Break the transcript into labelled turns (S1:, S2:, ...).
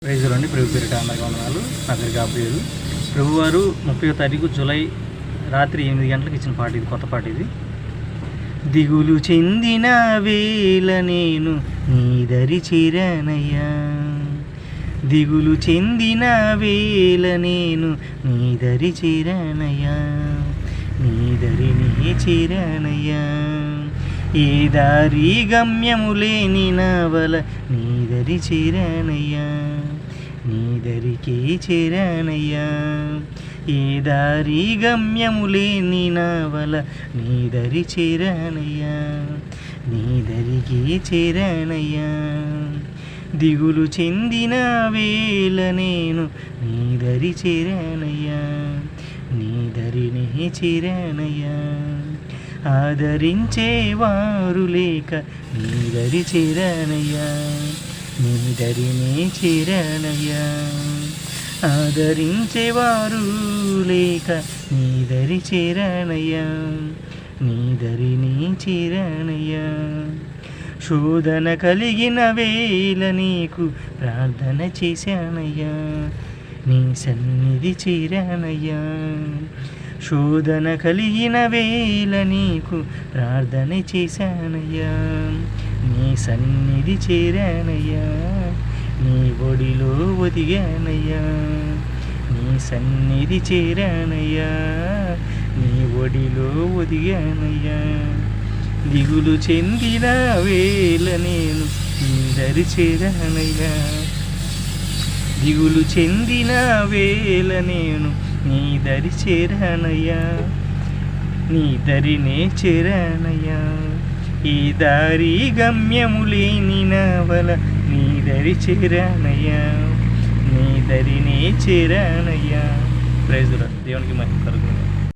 S1: ప్రైజులండి. ప్రభు పేరిట అందరికీ వందనాలు. నా పేరు గాబ్రియలు. ప్రభువారు 30వ తారీఖు జూలై రాత్రి 8 గంటలకు ఇచ్చిన పాట ఇది, కొత్త పాట ఇది. దిగులు చెందిన వేళ నేను నీ దరి చేరానయ్యా, దిగులు చెందిన వేళ నేను నీ దరి చేరానయ్యా, నీ దరిని చేరానయ్యా, ఏ దారి గమ్యము లేని నావల నీ దరి చేరానయ్యా, నీ దరికి చేరానయ్యా, ఏ దారి గమ్యము లేని నావల నీ దరి చేరానయ్యా, నీ దరికి చేరానయ్యా, దిగులు చెందిన వేళ నేను నీ దరి చేరానయ్యా, నీ దరిని చేరానయ్యా, ఆదరించేవారు లేక నీ దరి చేరానయ్యా, నీ దరిని చేరానయ్యా, ఆదరించేవారు లేక నీ దరి చేరానయ్యా, నీ దరిని చేరానయ్యా, శోధన కలిగిన వేళ నీకు ప్రార్థన చేశానయ్యా, నీ సన్నిధి చేరానయ్యా, శోధన కలిగిన వేళ నీకు ప్రార్థన చేశానయ్యా, నీ సన్నిధి చేరానయ్యా, నీ ఒడిలో ఒదిగానయ్యా, నీ సన్నిధి చేరానయ్యా, నీ ఒడిలో ఒదిగానయ్యా, దిగులు చెందిన వేళ నేను నీ దరి చేరానయ్యా, దిగులు చెందిన వేళ నేను నీ దరి చేరానయ్యా, నీ దరినే చేరానయ్యా, ఈ దారి గమ్యము లేని నావల నీ దరి చేరానయ్యా, నీ దరినే చేరానయ్యా. Praise the Lord. దేవునికి మహిమ కలుగును.